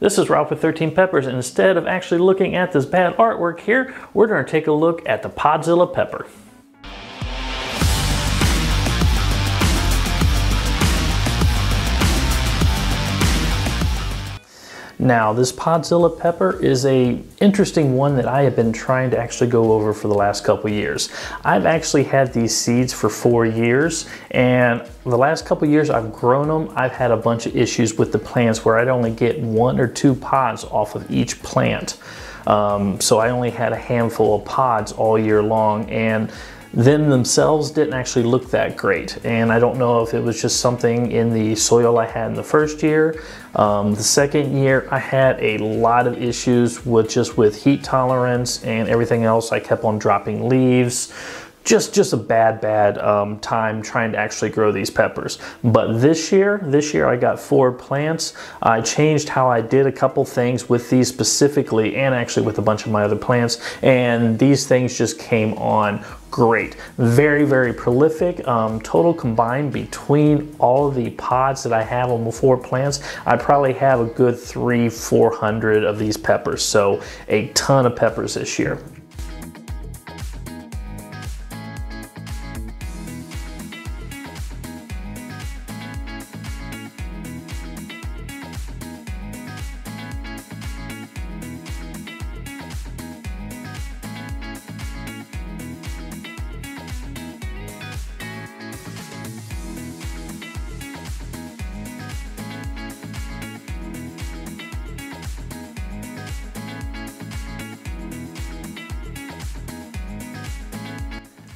This is Ralph with 13 Peppers, and instead of actually looking at this bad artwork here, we're going to take a look at the Podzilla pepper. Now, this Podzilla pepper is a interesting one that I have been trying to actually go over for the last couple years. I've actually had these seeds for 4 years, and the last couple years I've grown them. I've had a bunch of issues with the plants where I'd only get 1 or 2 pods off of each plant. So I only had a handful of pods all year long, and them themselves didn't actually look that great. And I don't know if it was just something in the soil I had in the first year. The second year I had a lot of issues with heat tolerance and everything else. I kept on dropping leaves. Just a bad time trying to actually grow these peppers. But this year I got 4 plants. I changed how I did a couple things with these specifically, and actually with a bunch of my other plants, and these things just came on great. Very prolific. Total combined between all of the pods that I have on the 4 plants, I probably have a good 300-400 of these peppers. So a ton of peppers this year.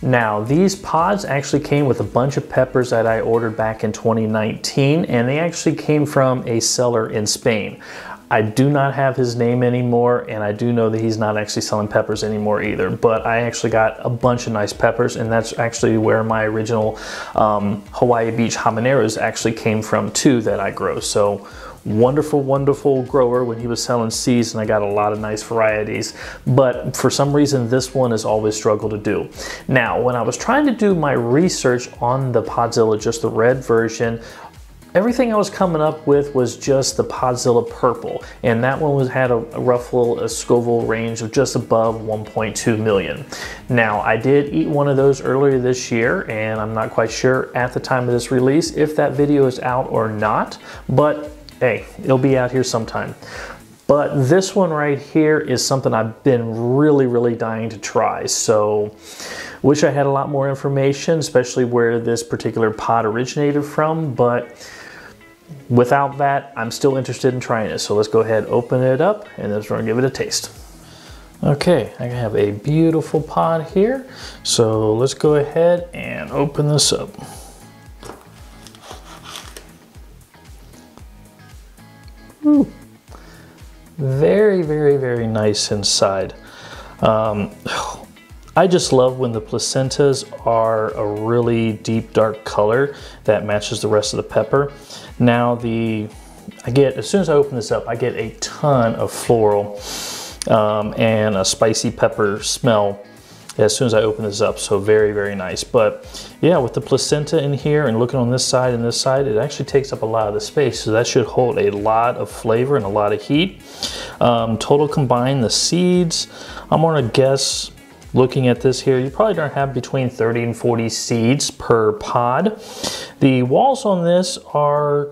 Now, these pods actually came with a bunch of peppers that I ordered back in 2019, and they actually came from a seller in Spain. I do not have his name anymore, and I do know that he's not actually selling peppers anymore either, but I actually got a bunch of nice peppers, and that's actually where my original Hawaii Beach habaneros actually came from too, that I grow. So wonderful grower when he was selling seeds, and I got a lot of nice varieties, but for some reason this one has always struggled to do. Now, when I was trying to do my research on the Podzilla, just the red version, everything I was coming up with was just the Podzilla purple, and that one had a rough little Scoville range of just above 1.2 million. Now, I did eat one of those earlier this year, and I'm not quite sure at the time of this release if that video is out or not, but hey, it'll be out here sometime. But this one right here is something I've been really dying to try. So wish I had a lot more information, especially where this particular pod originated from, but without that, I'm still interested in trying it. So let's go ahead, open it up, and let's give it a taste. Okay, I have a beautiful pod here. So let's go ahead and open this up. Ooh. Very nice inside. I just love when the placentas are a really deep dark color that matches the rest of the pepper. Now as soon as I open this up, I get a ton of floral and a spicy pepper smell as soon as I open this up. So very nice. But yeah, with the placenta in here and looking on this side and this side, it actually takes up a lot of the space. So that should hold a lot of flavor and a lot of heat. Total combined, the seeds, I'm gonna guess, looking at this here, you probably don't have between 30 and 40 seeds per pod. The walls on this are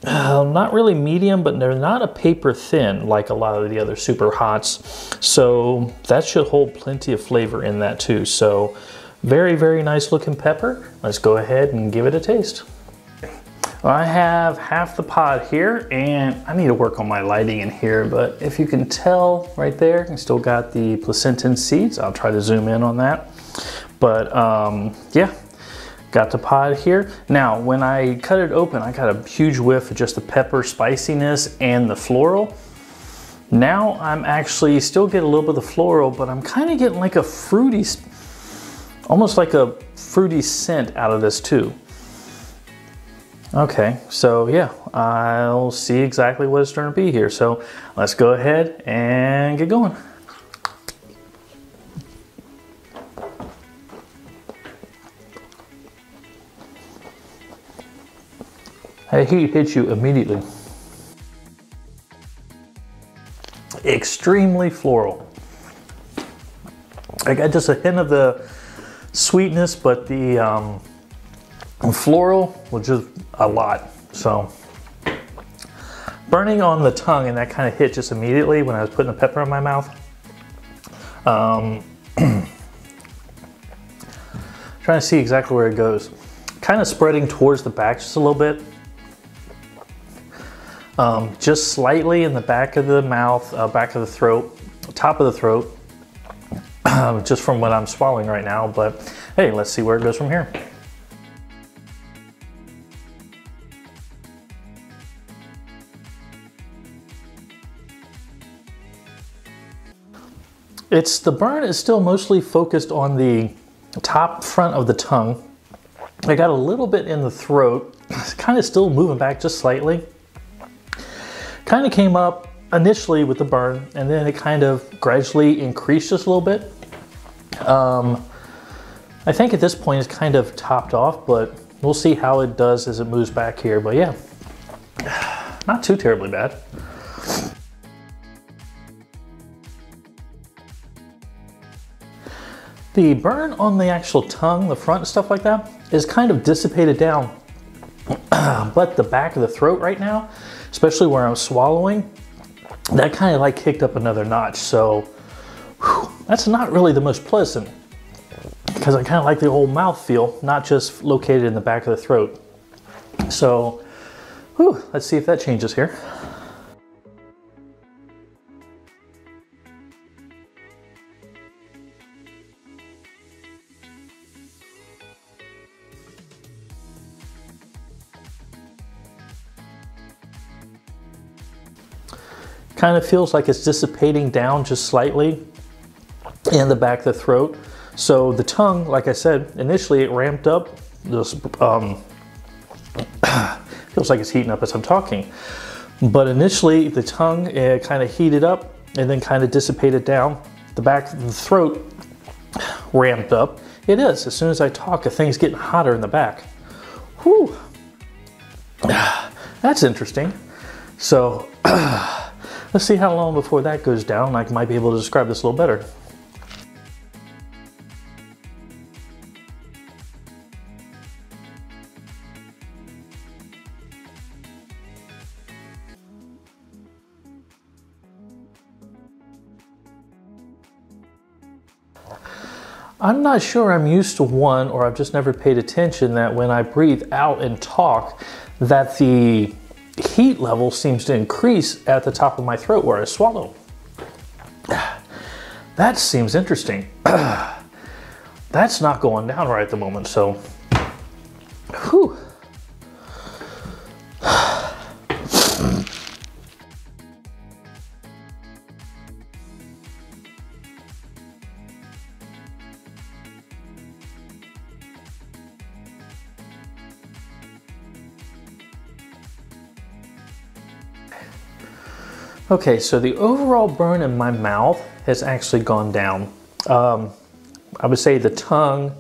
not really medium, but they're not a paper thin like a lot of the other super hots. So that should hold plenty of flavor in that too. So very nice looking pepper. Let's go ahead and give it a taste. I have half the pod here, and I need to work on my lighting in here, but if you can tell right there, I still got the placentan seeds. I'll try to zoom in on that. But yeah, got the pod here. Now, when I cut it open, I got a huge whiff of just the pepper spiciness and the floral. Now I'm actually still getting a little bit of the floral, but I'm kind of getting like a fruity, almost like a fruity scent out of this too. Okay, so yeah, I'll see exactly what it's going to be here. So let's go ahead and get going. That heat hits you immediately. extremely floral. I got just a hint of the sweetness, but the floral was just a lot. So burning on the tongue, and that kind of hit just immediately when I was putting the pepper in my mouth. Trying to see exactly where it goes. Kind of spreading towards the back just a little bit. Just slightly in the back of the mouth, back of the throat, top of the throat, just from what I'm swallowing right now. But hey, let's see where it goes from here. The burn is still mostly focused on the top front of the tongue. I got a little bit in the throat, kind of still moving back just slightly. Kind of came up initially with the burn, and then it kind of gradually increased just a little bit. I think at this point it's kind of topped off, but we'll see how it does as it moves back here. But yeah, not too terribly bad. The burn on the actual tongue, the front, stuff like that, is kind of dissipated down. But the back of the throat right now, especially where I'm swallowing, that kind of like kicked up another notch. So that's not really the most pleasant, because I kind of like the whole mouth feel, not just located in the back of the throat. So let's see if that changes here. Kind of feels like it's dissipating down just slightly in the back of the throat. So the tongue, like I said, initially it ramped up. This feels like it's heating up as I'm talking. But initially the tongue kind of heated up and then kind of dissipated down. The back of the throat ramped up. It is. As soon as I talk, the thing's getting hotter in the back. Whew. That's interesting. So let's see how long before that goes down. I might be able to describe this a little better. I'm not sure I'm used to one, or I've just never paid attention that when I breathe out and talk, that the heat level seems to increase at the top of my throat where I swallow. That seems interesting. That's not going down right at the moment, so whew. Okay, so the overall burn in my mouth has actually gone down. I would say the tongue,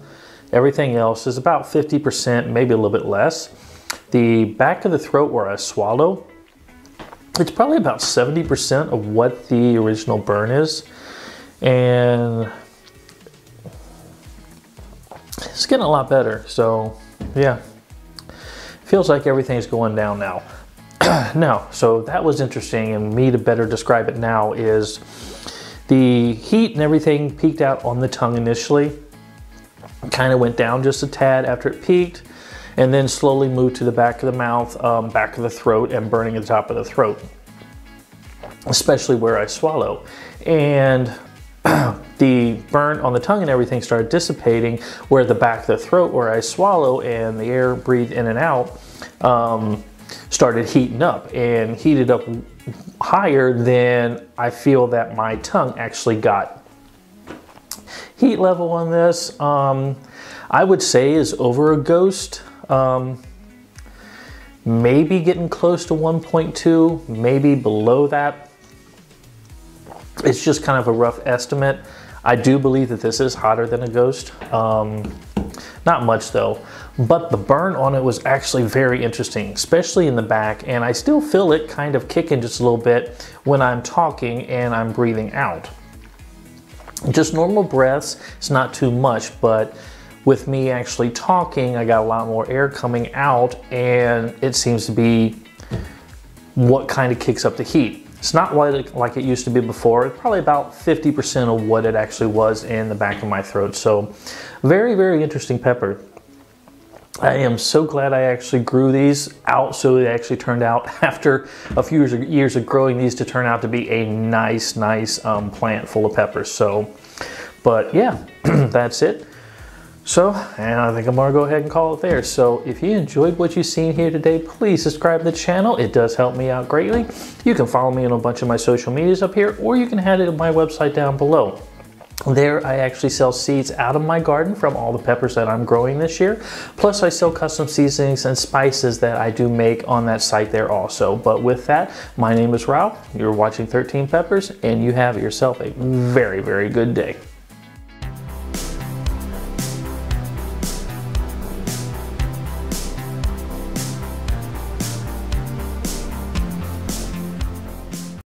everything else is about 50%, maybe a little bit less. The back of the throat where I swallow, it's probably about 70% of what the original burn is. And it's getting a lot better, so yeah. Feels like everything's going down now. Now, so that was interesting, and me to better describe it now is the heat and everything peaked out on the tongue initially, kind of went down just a tad after it peaked, and then slowly moved to the back of the mouth, back of the throat, and burning at the top of the throat, especially where I swallow. And the burn on the tongue and everything started dissipating where the back of the throat where I swallow and the air breathed in and out started heating up, and heated up higher than I feel that my tongue actually got. Heat level on this, I would say is over a ghost. Maybe getting close to 1.2, maybe below that. It's just kind of a rough estimate. I do believe that this is hotter than a ghost. Not much though, but the burn on it was actually very interesting, especially in the back, and I still feel it kind of kicking just a little bit when I'm talking and I'm breathing out. Just normal breaths, it's not too much, but with me actually talking, I got a lot more air coming out, and it seems to be what kind of kicks up the heat. It's not like it used to be before. It's probably about 50% of what it actually was in the back of my throat. So very, very interesting pepper. I am so glad I actually grew these out, so it actually turned out after a few years of growing these to turn out to be a nice plant full of peppers. So, but yeah, that's it. So, and I think I'm gonna go ahead and call it there. So if you enjoyed what you've seen here today, please subscribe to the channel. It does help me out greatly. You can follow me on a bunch of my social medias up here, or you can head to my website down below. There I actually sell seeds out of my garden from all the peppers that I'm growing this year. Plus I sell custom seasonings and spices that I do make on that site there also. But with that, my name is Ralph. You're watching 13 Peppers, and you have yourself a very, very good day.